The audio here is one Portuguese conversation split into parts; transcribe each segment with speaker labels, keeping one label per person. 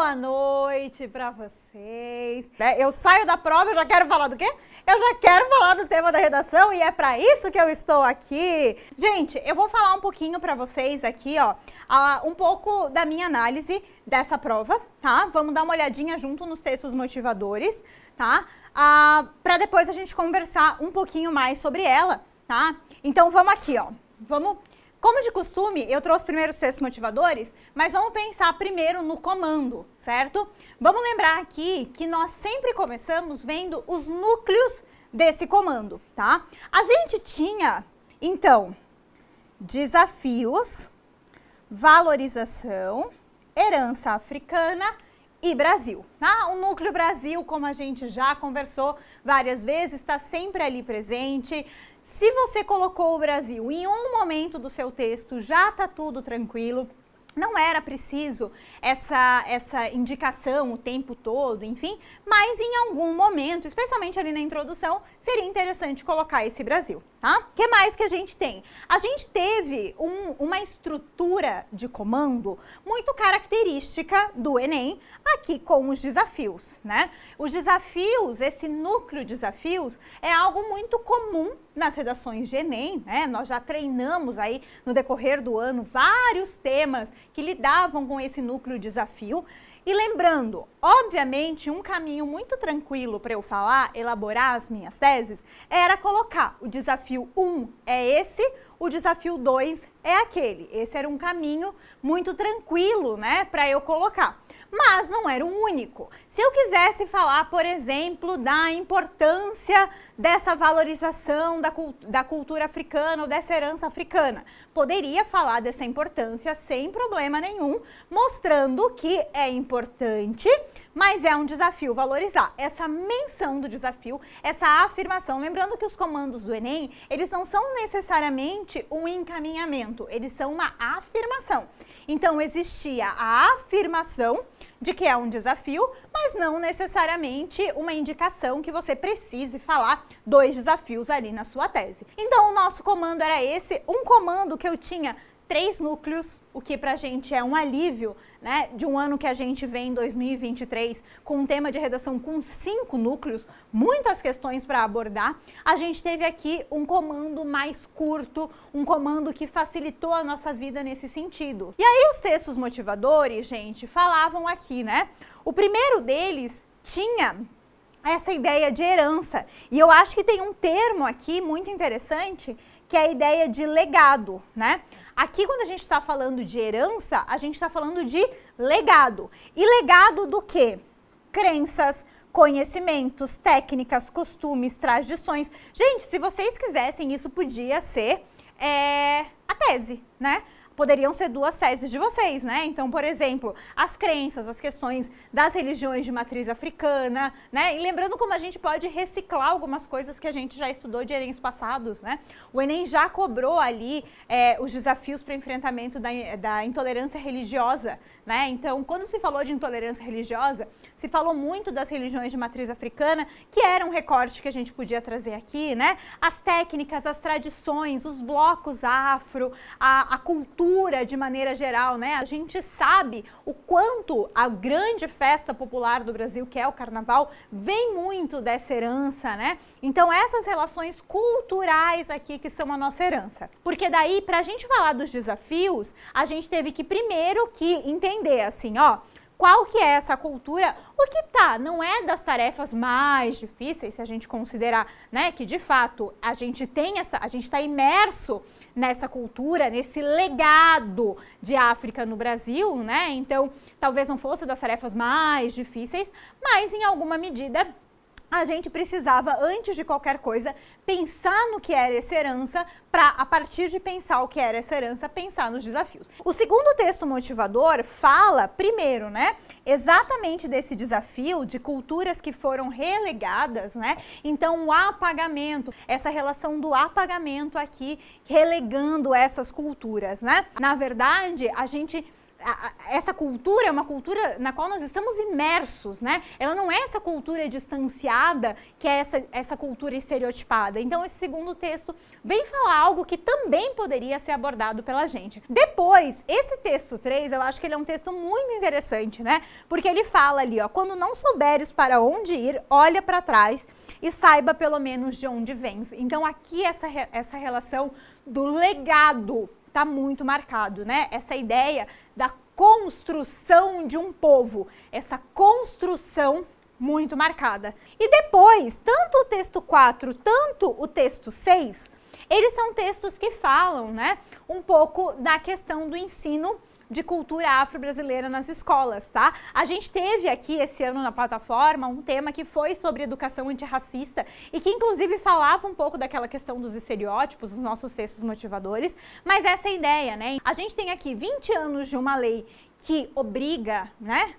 Speaker 1: Boa noite para vocês. Eu saio da prova, eu já quero falar do quê? Eu já quero falar do tema da redação e é para isso que eu estou aqui. Gente, eu vou falar um pouquinho para vocês aqui, ó, um pouco da minha análise dessa prova, tá? Vamos dar uma olhadinha junto nos textos motivadores, tá? Para depois a gente conversar um pouquinho mais sobre ela, tá? Então vamos aqui, ó. Como de costume, eu trouxe primeiro os textos motivadores, mas vamos pensar primeiro no comando, certo? Vamos lembrar aqui que nós sempre começamos vendo os núcleos desse comando, tá? A gente tinha, então, desafios, valorização, herança africana e Brasil, tá? O núcleo Brasil, como a gente já conversou várias vezes, está sempre ali presente. Se você colocou o Brasil em um momento do seu texto, já está tudo tranquilo. Não era preciso essa indicação o tempo todo, enfim, mas em algum momento, especialmente ali na introdução, seria interessante colocar esse Brasil, tá? O que mais que a gente tem? A gente teve uma estrutura de comando muito característica do Enem, aqui com os desafios, né? Os desafios, esse núcleo de desafios, é algo muito comum nas redações de Enem, né? Nós já treinamos aí no decorrer do ano vários temas que lidavam com esse núcleo de desafio. E lembrando, obviamente, um caminho muito tranquilo para eu falar, elaborar as minhas teses, era colocar o desafio 1 é esse, o desafio 2 é aquele. Esse era um caminho muito tranquilo, né, para eu colocar. Mas não era o único. Se eu quisesse falar, por exemplo, da importância dessa valorização da cultura africana ou dessa herança africana, poderia falar dessa importância sem problema nenhum, mostrando que é importante, mas é um desafio valorizar. Essa menção do desafio, essa afirmação, lembrando que os comandos do Enem, eles não são necessariamente um encaminhamento, eles são uma afirmação. Então, existia a afirmação de que é um desafio, mas não necessariamente uma indicação que você precise falar 2 desafios ali na sua tese. Então, o nosso comando era esse, um comando que eu tinha 3 núcleos, o que pra gente é um alívio, né, de um ano que a gente vem em 2023 com um tema de redação com 5 núcleos, muitas questões para abordar. A gente teve aqui um comando mais curto, um comando que facilitou a nossa vida nesse sentido. E aí os textos motivadores, gente, falavam aqui, né? O primeiro deles tinha essa ideia de herança. E eu acho que tem um termo aqui muito interessante, que é a ideia de legado, né? Aqui, quando a gente está falando de herança, a gente está falando de legado. E legado do quê? Crenças, conhecimentos, técnicas, costumes, tradições. Gente, se vocês quisessem, isso podia ser a tese, né? Poderiam ser 2 teses de vocês, né? Então, por exemplo, as crenças, as questões das religiões de matriz africana, né? E lembrando como a gente pode reciclar algumas coisas que a gente já estudou de Enems passados, né? O Enem já cobrou ali os desafios para enfrentamento da intolerância religiosa, né? Então, quando se falou de intolerância religiosa, se falou muito das religiões de matriz africana, que era um recorte que a gente podia trazer aqui, né? As técnicas, as tradições, os blocos afro, a cultura de maneira geral, né? A gente sabe o quanto a grande festa popular do Brasil, que é o Carnaval, vem muito dessa herança, né? Então, essas relações culturais aqui que são a nossa herança. Porque daí, pra gente falar dos desafios, a gente teve que primeiro entender, assim, ó, qual que é essa cultura? O que não é das tarefas mais difíceis, se a gente considerar, né, que de fato a gente está imerso nessa cultura, nesse legado de África no Brasil, né? Então, talvez não fosse das tarefas mais difíceis, mas em alguma medida a gente precisava, antes de qualquer coisa, pensar no que era essa herança, para, a partir de pensar o que era essa herança, pensar nos desafios. O segundo texto motivador fala, primeiro, né, exatamente desse desafio de culturas que foram relegadas, né? Então, o apagamento, essa relação do apagamento aqui, relegando essas culturas, né? Na verdade, a gente essa cultura é uma cultura na qual nós estamos imersos, né? Ela não é essa cultura distanciada, que é essa cultura estereotipada. Então, esse segundo texto vem falar algo que também poderia ser abordado pela gente. Depois, esse texto 3, eu acho que ele é um texto muito interessante, né? Porque ele fala ali, ó, quando não souberes para onde ir, olha para trás e saiba pelo menos de onde vens. Então, aqui essa relação do legado está muito marcado, né? Essa ideia da construção de um povo, essa construção muito marcada. E depois, tanto o texto 4, tanto o texto 6, eles são textos que falam, né, um pouco da questão do ensino de cultura afro-brasileira nas escolas, tá? A gente teve aqui esse ano na plataforma um tema que foi sobre educação antirracista e que inclusive falava um pouco daquela questão dos estereótipos, dos nossos textos motivadores, mas essa é a ideia, né? A gente tem aqui 20 anos de uma lei que obriga, né?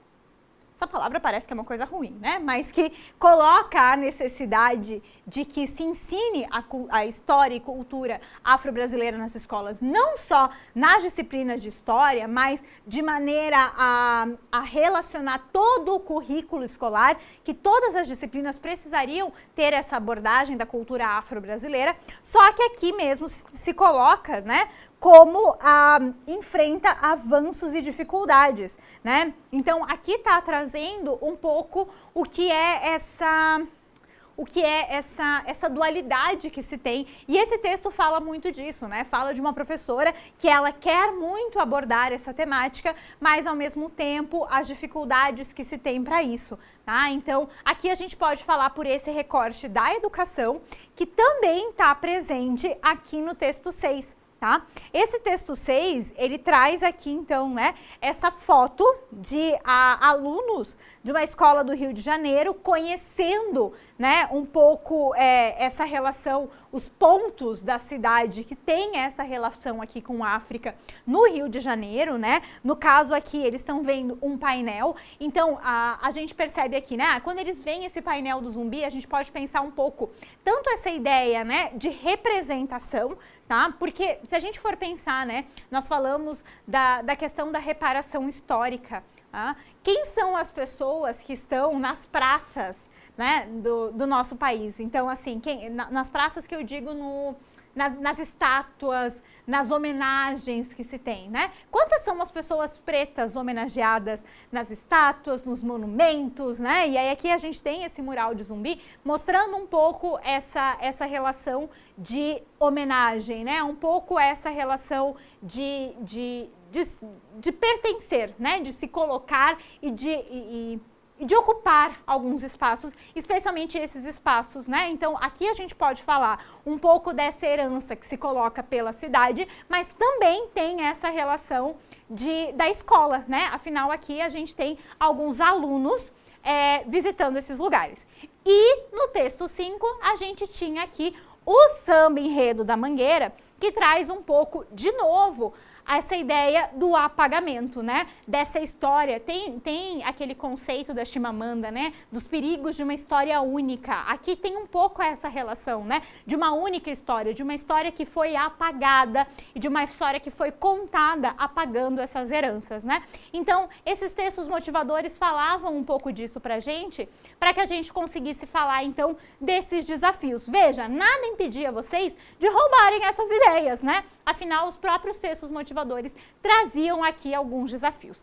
Speaker 1: Essa palavra parece que é uma coisa ruim, né? Mas que coloca a necessidade de que se ensine a história e cultura afro-brasileira nas escolas, não só nas disciplinas de história, mas de maneira a relacionar todo o currículo escolar, que todas as disciplinas precisariam ter essa abordagem da cultura afro-brasileira, só que aqui mesmo se coloca, né, como enfrenta avanços e dificuldades, né? Então, aqui está trazendo um pouco o que é essa dualidade que se tem. E esse texto fala muito disso, né? Fala de uma professora que ela quer muito abordar essa temática, mas ao mesmo tempo as dificuldades que se tem para isso, tá? Então, aqui a gente pode falar por esse recorte da educação, que também está presente aqui no texto 6. Tá? Esse texto 6, ele traz aqui então, né, essa foto de alunos de uma escola do Rio de Janeiro conhecendo, né, um pouco essa relação, os pontos da cidade que tem essa relação aqui com a África no Rio de Janeiro, né? No caso aqui, eles estão vendo um painel, então a gente percebe aqui, né, quando eles veem esse painel do zumbi, a gente pode pensar um pouco, tanto essa ideia, né, de representação, tá? Porque se a gente for pensar, né, nós falamos da questão da reparação histórica, tá? Quem são as pessoas que estão nas praças, né, do nosso país? Então, assim, nas praças que eu digo nas estátuas, nas homenagens que se tem, né? Quantas são as pessoas pretas homenageadas nas estátuas, nos monumentos, né? E aí aqui a gente tem esse mural de zumbi mostrando um pouco essa relação de homenagem, né? Um pouco essa relação de pertencer, né? De se colocar e de ocupar alguns espaços, especialmente esses espaços, né? Então, aqui a gente pode falar um pouco dessa herança que se coloca pela cidade, mas também tem essa relação da escola, né? Afinal, aqui a gente tem alguns alunos visitando esses lugares. E no texto 5, a gente tinha aqui o samba enredo da Mangueira, que traz um pouco, de novo, essa ideia do apagamento, né? Dessa história, tem aquele conceito da Chimamanda, né? Dos perigos de uma história única. Aqui tem um pouco essa relação, né? De uma única história, de uma história que foi apagada e de uma história que foi contada apagando essas heranças, né? Então, esses textos motivadores falavam um pouco disso pra gente, para que a gente conseguisse falar, então, desses desafios. Veja, nada impedia vocês de roubarem essas ideias, né? Afinal, os próprios textos motivadores traziam aqui alguns desafios.